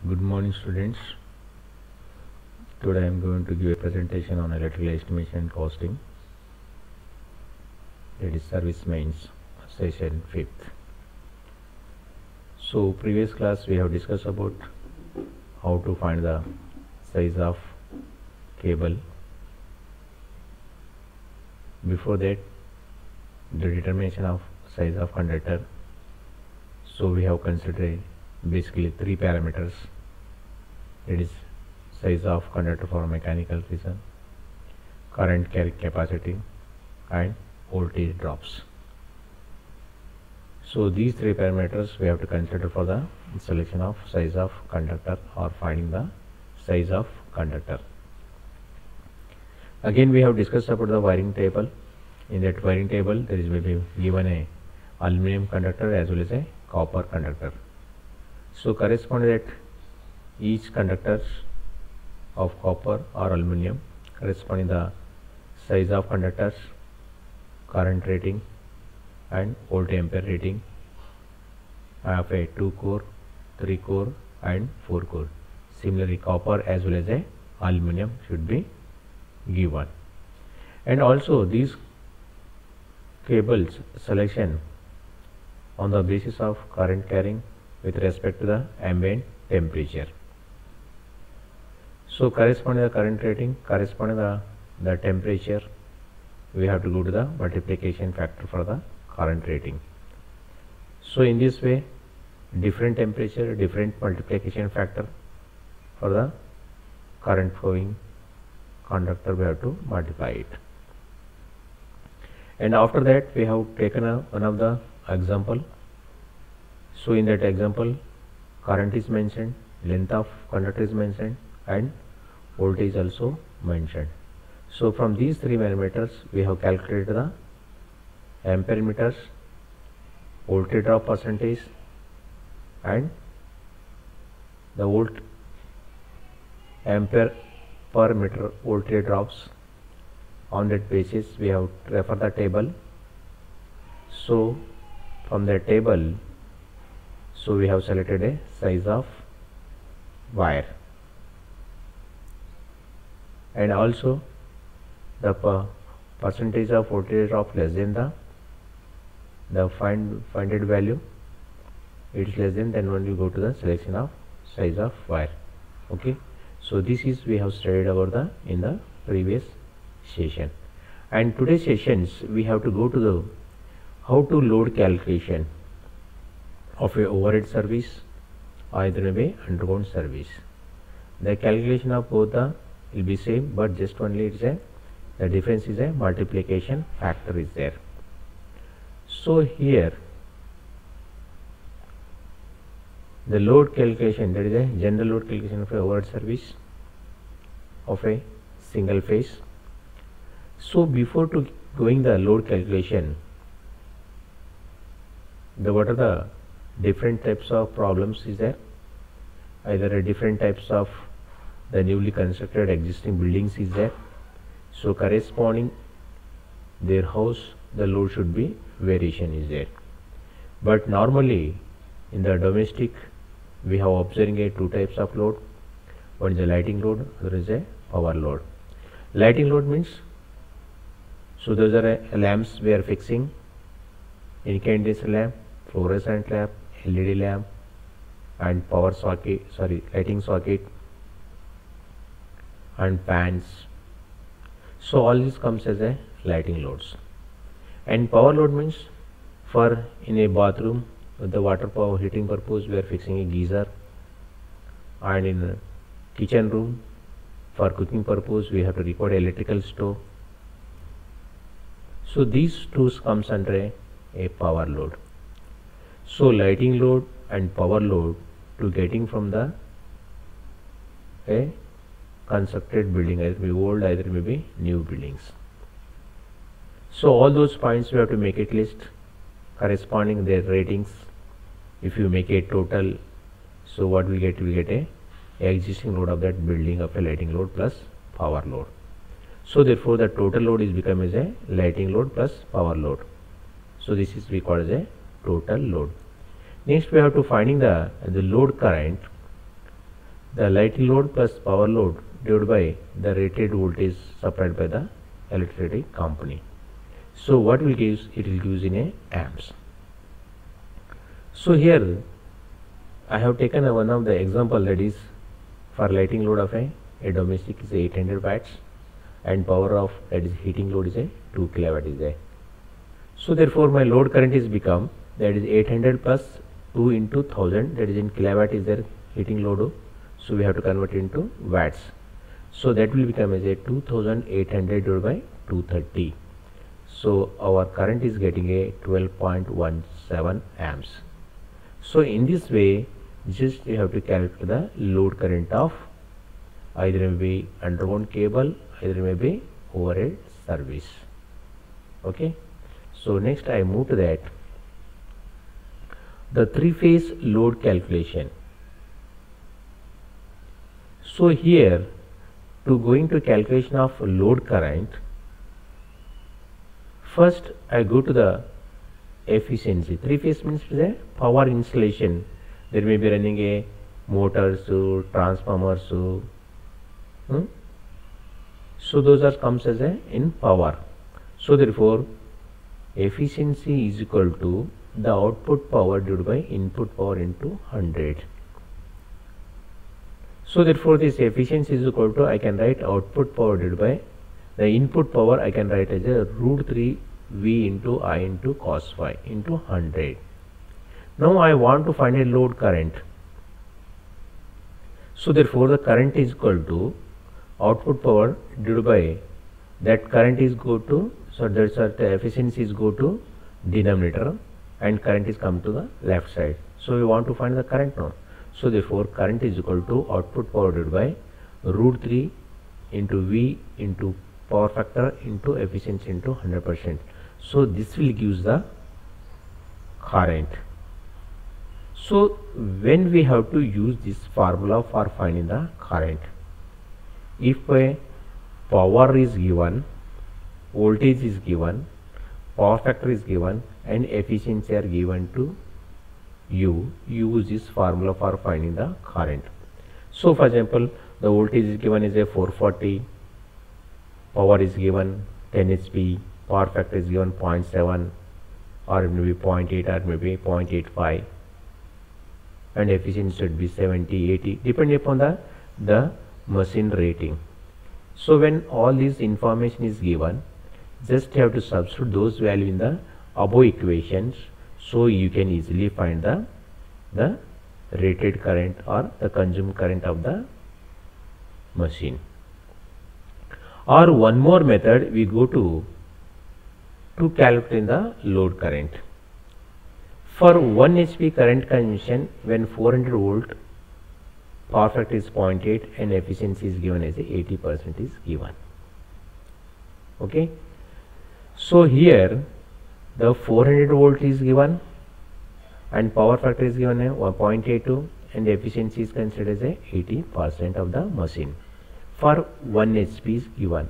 Good morning, students. Today I am going to give a presentation on electrical estimation and costing. That is service mains session 5th. So previous class we have discussed about how to find the size of cable. Before that, the determination of size of conductor. So we have considered basically three parameters. That is size of conductor for mechanical reason, current carrying capacity, and voltage drops. So these three parameters we have to consider for the selection of size of conductor or finding the size of conductor. Again we have discussed about the wiring table. In that wiring table there is maybe given a aluminum conductor as well as a copper conductor. So corresponding that each conductor of copper or aluminum corresponding the size of conductors, current rating and volt ampere rating of a 2 core, 3 core and 4 core. Similarly copper as well as a aluminum should be given. And also these cables selection on the basis of current carrying with respect to the ambient temperature. So corresponding the current rating, corresponding the temperature, we have to go to the multiplication factor for the current rating. So in this way, different temperature, different multiplication factor for the current flowing conductor, we have to multiply it. And after that we have taken one of the example. So in that example, current is mentioned, length of conductor is mentioned and voltage also mentioned. So from these three parameters we have calculated the ampere meters, voltage drop percentage and the volt ampere per meter voltage drops. On that basis we have to refer the table. So from the table, so we have selected a size of wire and also the percentage of voltage drop less than the finded value, it is less than, then only you go to the selection of size of wire. Okay, so this is we have studied about in the previous session, and today's sessions we have to go to the how to load calculation of a overhead service or either maybe underground service. The calculation of both the will be same, but just only it's the difference is a multiplication factor is there. So here the load calculation, that is a general load calculation of a overhead service of a single phase. So before to going the load calculation, what are the different types of problems is there? Either a different types of the newly constructed existing buildings is there. So corresponding their house, the load should be variation is there. But normally in the domestic we have observing a two types of load. One is a lighting load, other is a power load. Lighting load means, so those are lamps we are fixing, incandescent lamp, fluorescent lamp, LED lamp and power socket, lighting socket and fans. So all this comes as a lighting loads. And power load means, for in a bathroom with the water power heating purpose we are fixing a geyser, and in a kitchen room for cooking purpose we have to record electrical stove. So these two comes under a power load. So lighting load and power load to getting from the a constructed building, either may be old, either may be new buildings. So all those points we have to make it list corresponding their ratings. If you make a total, so what we get? We get a existing load of that building of a lighting load plus power load. So therefore the total load is become as a lighting load plus power load. So this is we call as a total load. Next we have to finding the load current the lighting load plus power load divided by the rated voltage supplied by the electricity company. So what will give? It will give in a amps. So here I have taken one of the example, that is for lighting load of a domestic is 800 watts and power of, that is heating load, is a 2 kilowatt is there. So therefore my load current is become, that is 800 plus 2 into 1000, that is in kilowatt is there heating load. So we have to convert into watts. So that will become as a 2800 divided by 230. So our current is getting a 12.17 amps. So in this way, just you have to calculate the load current of either may be underground cable, either may be overhead service. Okay. So next I move to that, the three-phase load calculation. So here, to going to calculation of load current, first I go to the efficiency. Three-phase means the power installation. There may be running a motors, transformers. So those are comes as a in power. So therefore, efficiency is equal to the output power divided by input power into 100. So therefore this efficiency is equal to, I can write output power divided by the input power, I can write as a root 3 V into I into cos phi into 100. Now I want to find a load current. So therefore the current is equal to output power divided by that current is go to, so that's the efficiency is go to denominator and current is come to the left side. So we want to find the current now. So therefore current is equal to output power divided by root 3 into V into power factor into efficiency into 100%. So this will give the current. So when we have to use this formula for finding the current, if a power is given, voltage is given, power factor is given and efficiency are given to you, use this formula for finding the current. So for example, the voltage is given as a 440, power is given 10 HP, power factor is given 0.7 or maybe 0.8 or maybe 0.85 and efficiency should be 70, 80 depending upon the machine rating. So when all this information is given, just have to substitute those values in the above equations, so you can easily find the rated current or the consumed current of the machine. Or one more method we go to calculate the load current. For 1 HP current consumption, when 400 volt, power factor is 0.8 and efficiency is given as 80% is given. Okay. So here the 400 volt is given and power factor is given as 1.82 and efficiency is considered as 80% of the machine. For 1 HP is given.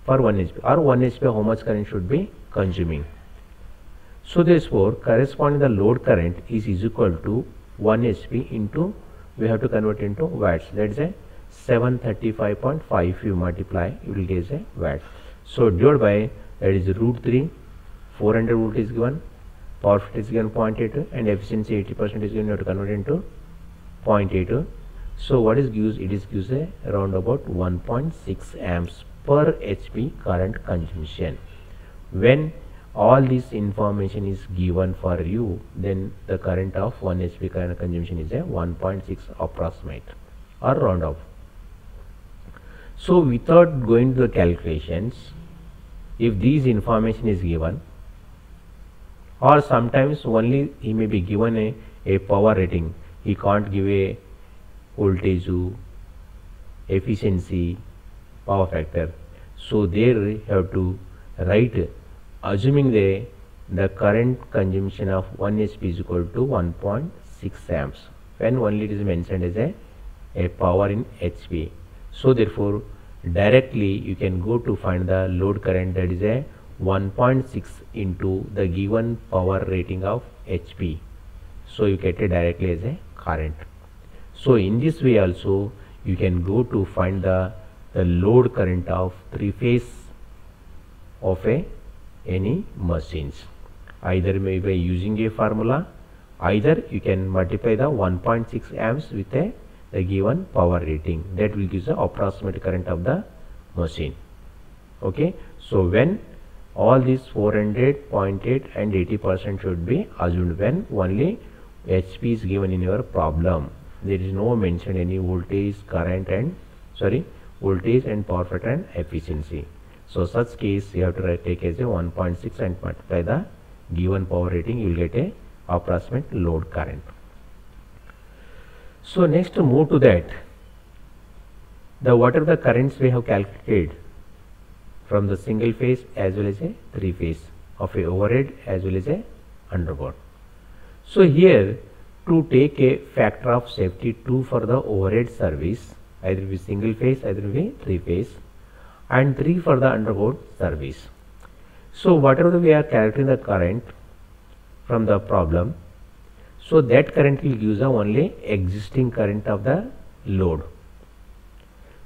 For 1 HP or 1 HP how much current should be consuming. So therefore corresponding the load current is equal to 1 HP into, we have to convert into watts, that is a 735.5. if you multiply you will get a watt. So divided by, that is root 3, 400 volt is given, power factor is given 0.82 and efficiency 80% is given, you have to convert into 0.82. So what is gives? It is gives a around about 1.6 amps per HP current consumption. When all this information is given for you, then the current of 1 HP current consumption is a 1.6 approximate or round off. So without going to the calculations, if these information is given, or sometimes only he may be given a power rating, he can't give a voltage, efficiency, power factor. So there you have to write assuming the current consumption of 1 HP is equal to 1.6 amps when only it is mentioned as a power in HP. So therefore directly you can go to find the load current, that is a 1.6 into the given power rating of HP. So you get it directly as a current. So in this way also you can go to find the load current of 3-phase of any machines, either maybe by using a formula, either you can multiply the 1.6 amps with the given power rating, that will give the approximate current of the machine. Okay, so when all these 400, 0.8 and 80% should be assumed when only HP is given in your problem. There is no mention any voltage, current and voltage and power factor and efficiency. So such case you have to take as a 1.6 and multiply the given power rating, you will get a approximate load current. So next move to that, what are the currents we have calculated from the single phase as well as a 3-phase of a overhead as well as a underboard. So here to take a factor of safety 2 for the overhead service, either be single phase, either be 3-phase, and 3 for the underboard service. So whatever we are calculating the current from the problem, so that current will give the only existing current of the load.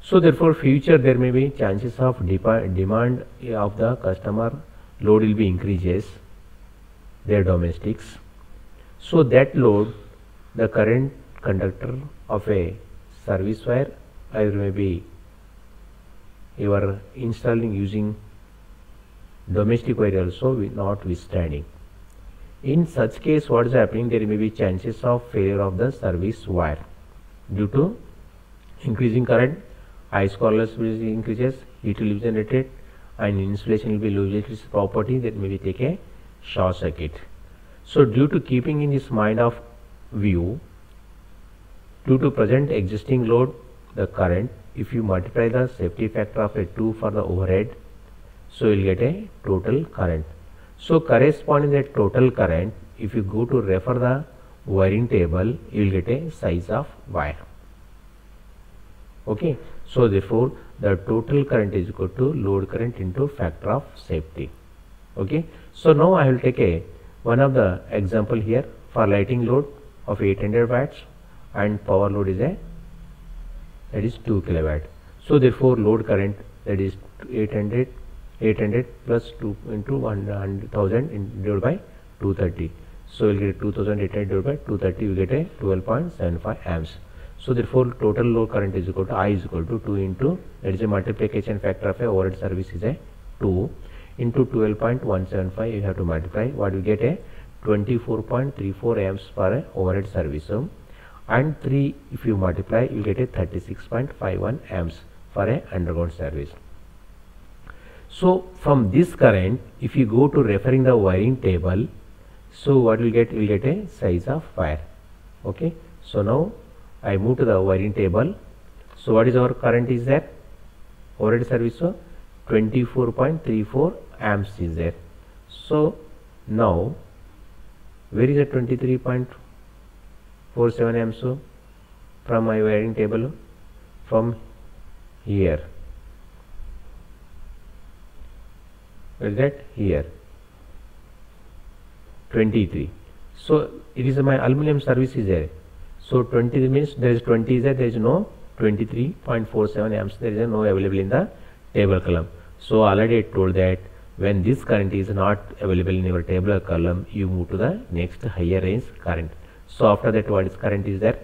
So therefore future there may be chances of demand of the customer load will be increases, their domestics. So that load, the current conductor of a service wire, either may be you are installing using domestic wire also not withstanding. In such case what is happening, there may be chances of failure of the service wire due to increasing current, ice collars will increases, heat will be generated and insulation will be loses its property, that may be take a short circuit. So due to keeping in this mind of view, due to present existing load, the current, if you multiply the safety factor of a 2 for the overhead, so you will get a total current. So corresponding that total current, if you go to refer the wiring table, you will get a size of wire. Okay, so therefore the total current is equal to load current into factor of safety. Okay, so now I will take one of the example here for lighting load of 800 watts and power load is that is 2 kilowatt. So therefore load current, that is 800 plus 2 into 1000 divided by 230. So you will get 2800 divided by 230, you get a 12.75 amps. So therefore total load current is equal to I is equal to 2 into, that is a multiplication factor of a overhead service is 2 into 12.175, you have to multiply, what you get a 24.34 amps for a overhead service, and 3 if you multiply you get a 36.51 amps for a underground service. So from this current, if you go to referring the wiring table, so what will get, will get a size of wire. Okay, so now I move to the wiring table. So what is our current is there, overhead service, so 24.34 amps is there. So now where is the 23.47 amps? So from my wiring table, from here, where is that, here 23. So it is my aluminum service is there. So 20 means there is 20 is there, there is no 23.47 amps, there is no available in the table column. So already I told that when this current is not available in your tabular column, you move to the next higher range current. So after that what is current is there,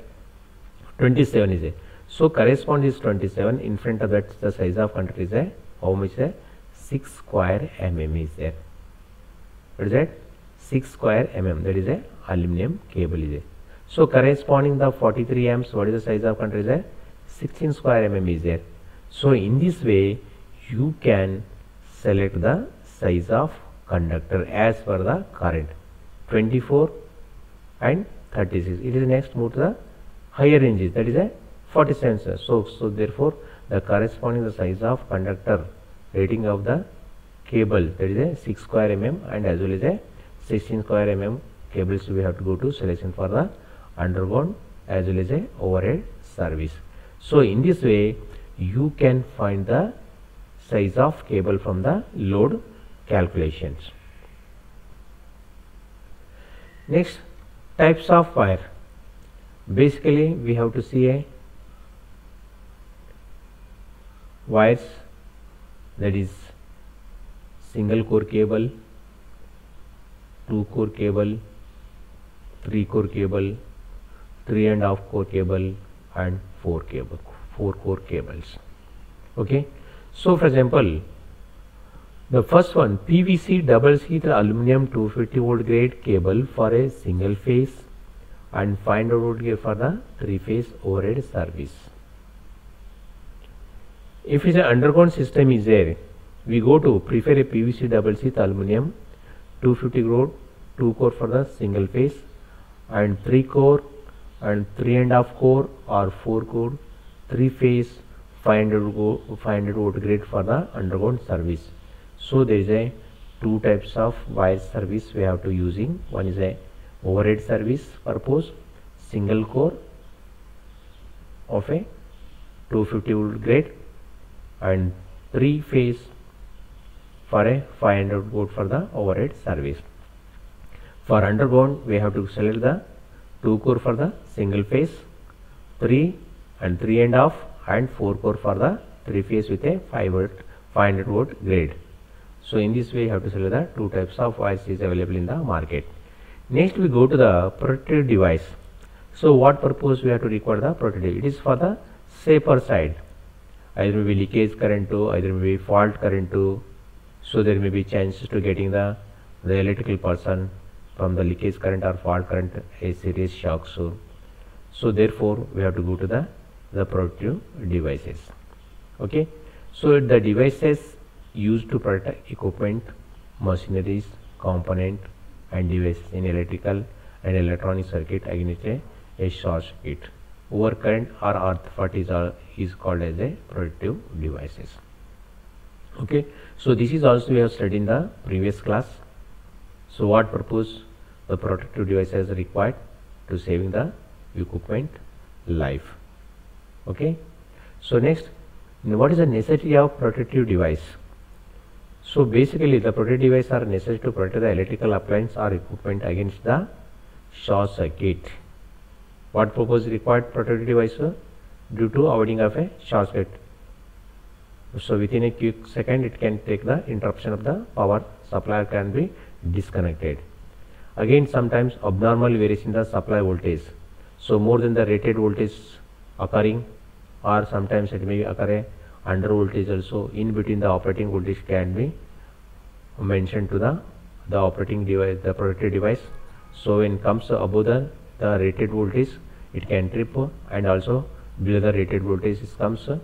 27 is there. So correspond is 27, in front of that the size of conductor is there, how much there, 6 square mm is there. What is that, 6 square mm, that is a aluminum cable is there. So corresponding the 43 amps, what is the size of conductor is there, 16 square mm is there. So in this way you can select the size of conductor as per the current 24 and 36. It is next move to the higher ranges, that is a 47. So therefore the corresponding the size of conductor rating of the cable, that is a 6 square mm and as well as a 16 square mm cables, we have to go to selection for the underground as well as a overhead service. So in this way you can find the size of cable from the load calculations. Next, types of wire. Basically we have to see a wires, that is single core cable, 2 core cable, 3 core cable, 3.5 core cable and 4 core cables. Okay, so for example, the first one, PVC double sheath aluminum 250 volt grade cable for a single phase and 500 volt grade for the 3-phase overhead service. If it's an underground system is there, we go to prefer a PVC double sheath aluminum 250 volt, 2 core for the single phase and 3 core and 3.5 core or 4 core 3-phase 500 volt grade for the underground service. So there is a 2 types of wire service we have to using. One is a overhead service purpose, single core of a 250 volt grade and 3-phase for a 500 volt for the overhead service. For underground we have to select the 2 core for the single phase, 3 and 3.5 and 4 core for the 3-phase with a 500 volt grade. So in this way you have to select the 2 types of wires is available in the market. Next we go to the protective device. So what purpose we have to require the protective? It is for the safer side. Either may be leakage current to, either may be fault current to, so there may be chances to getting the electrical person from the leakage current or fault current a serious shock. So therefore we have to go to the protective devices. Okay, so the devices used to protect equipment, machineries, component and devices in electrical and electronic circuit against a short circuit, overcurrent or earth fault is called as a protective devices. Okay, so this is also we have studied in the previous class. So what purpose the protective devices are required? To saving the equipment life. Okay, so next, what is the necessity of protective device? So basically the protective devices are necessary to protect the electrical appliance or equipment against the short circuit. What purpose required protective device? Due to avoiding of a short circuit. So within a quick second it can take the interruption of the power supply can be disconnected. Again sometimes abnormal variation in the supply voltage. So more than the rated voltage occurring, or sometimes it may occur a under voltage also. In between the operating voltage can be mentioned to the operating device, the protective device. So when comes above the rated voltage it can trip, and also below the rated voltage it comes, so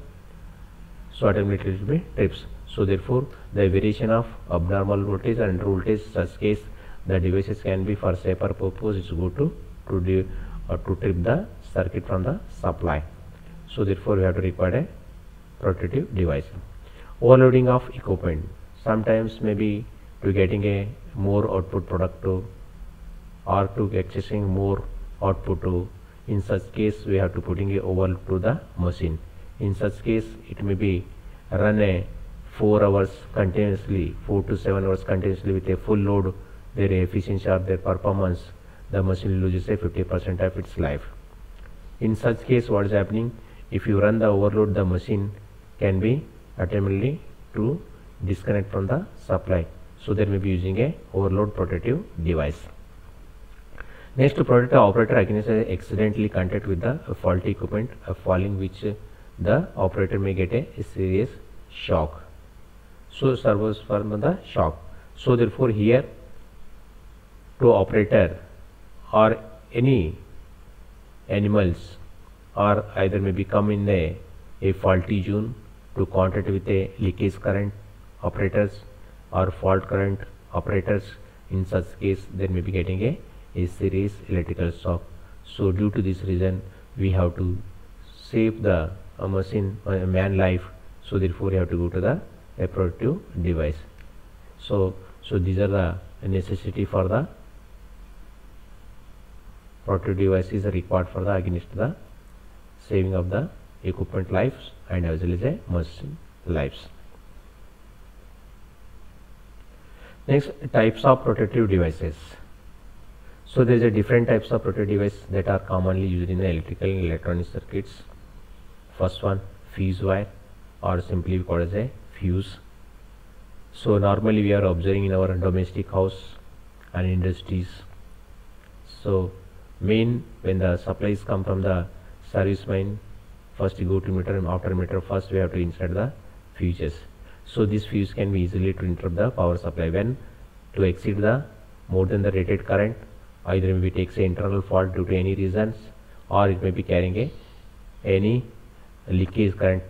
automatically it will be trips. So therefore the variation of abnormal voltage and under voltage, such case the devices can be for safer purpose is go to trip the circuit from the supply. So therefore we have to require a protective device. Overloading of equipment, sometimes maybe to getting a more output product to, or to accessing more output to. In such case we have to putting a overload to the machine. In such case it may be run a 4 hours continuously, 4 to 7 hours continuously with a full load. Their efficiency or their performance, the machine loses a 50% of its life. In such case what is happening? If you run the overload, the machine can be automatically to disconnect from the supply. So there may be using a overload protective device. Next, to protect the operator against accidentally contact with the faulty equipment, falling which the operator may get a serious shock. So servos from the shock. So therefore here to operator or any animals or either may become in a faulty zone to contact with a leakage current operators or fault current operators. In such case there may be getting a serious electrical shock. So due to this reason we have to save the man life. So therefore you have to go to the protective device. So these are the necessity for the protective devices are required for the against the saving of the equipment lives and as well as a machine lives. Next, types of protective devices. So there is a different types of protective device that are commonly used in the electrical and electronic circuits. First one, fuse wire, or simply called as a fuse. So normally we are observing in our domestic house and industries. So when the supplies come from the service main, first you go to meter, and after meter first we have to insert the fuses. So this fuse can be easily to interrupt the power supply when to exceed the more than the rated current. Either maybe takes a internal fault due to any reasons, or it may be carrying any leakage current.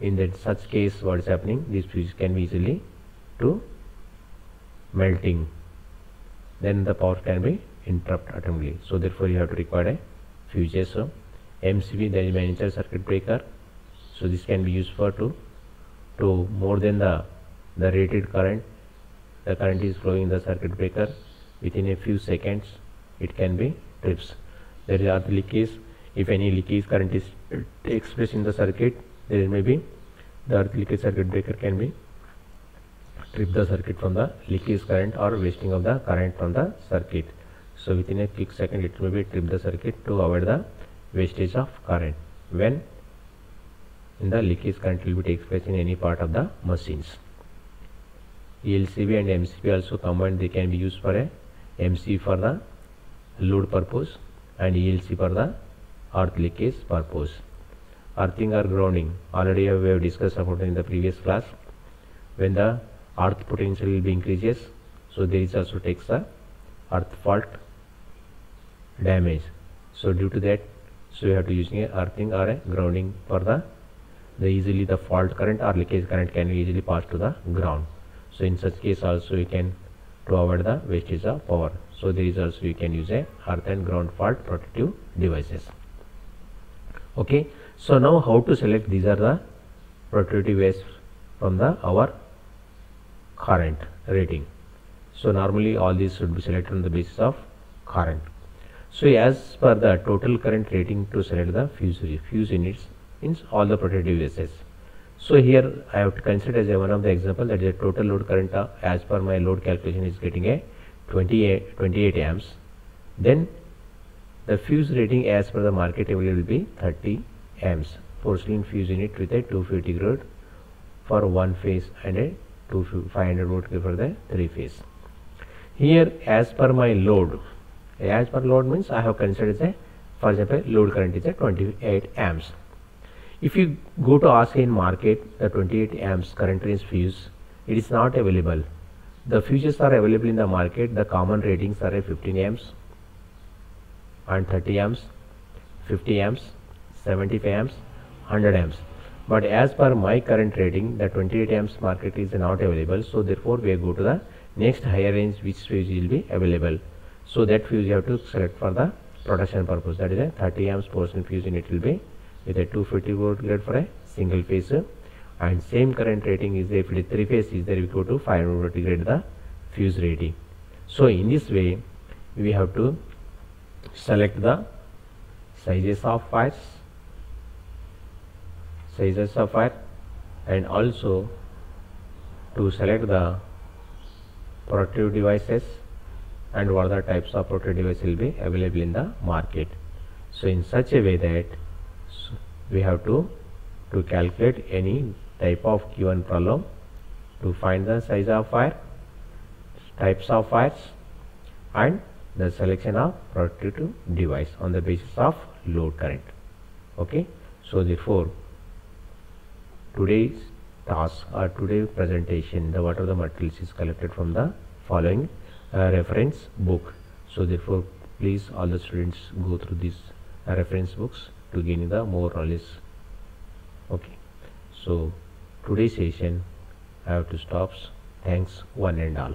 In that such case, what is happening, this fuse can be easily to melting, then the power can be interrupted automatically. So therefore you have to require a fuses. So MCB, that is miniature circuit breaker. So this can be used for to more than the rated current. The current is flowing in the circuit breaker, within a few seconds it can be trips. There is earth leakage. If any leakage current is takes place in the circuit, there may be the earth leakage circuit breaker can be trip the circuit from the leakage current or wasting of the current from the circuit. So within a quick second it may be trip the circuit to avoid the wastage of current when in the leakage current will be takes place in any part of the machines. ELCB and MCB also combined, they can be used for a MC for the load purpose and ELC for the earth leakage purpose. Earthing or grounding, already we have discussed about in the previous class. When the earth potential will be increases, so there is also takes the earth fault damage. So due to that, so you have to using a earthing or a grounding for the easily the fault current or leakage current can be easily pass to the ground. So in such case also you can to avoid the wastage of power. So there is also you can use a earth and ground fault protective devices. Okay, so now how to select? These are the protective devices from the our current rating. So normally all these should be selected on the basis of current. So as per the total current rating to select the fuse units means all the protective devices. So here I have to consider as one of the example that is a total load current as per my load calculation is getting a 28 amps. Then the fuse rating as per the market available will be 30 amps. Porcelain fuse unit with a 250 grade for one phase and a 500 volt for the three phase. Here as per my load, as per load means I have considered a, for example, load current is a 28 amps. If you go to ask in market the 28 amps current range fuse, it is not available. The fuses are available in the market. The common ratings are a 15 amps and 30 amps, 50 amps, 75 amps, 100 amps. But as per my current rating, the 28 amps market is not available. So therefore we go to the next higher range which fuse will be available. So that fuse you have to select for the protection purpose. That is a 30 amps porcelain fuse unit will be with a 250 volt grade for a single phase, and same current rating is if it is three phase is there, we go to 500 volt grade the fuse rating. So in this way we have to select the sizes of wire and also to select the protective devices and what are the types of protective devices will be available in the market. So in such a way that we have to calculate any type of given problem to find the size of wire, types of wires and the selection of protective device on the basis of load current. Okay, so therefore today's task or today's presentation, the what are the materials is collected from the following reference book. So therefore please all the students go through these reference books to gain the more knowledge. Okay, so today's session I have to stop. Thanks one and all.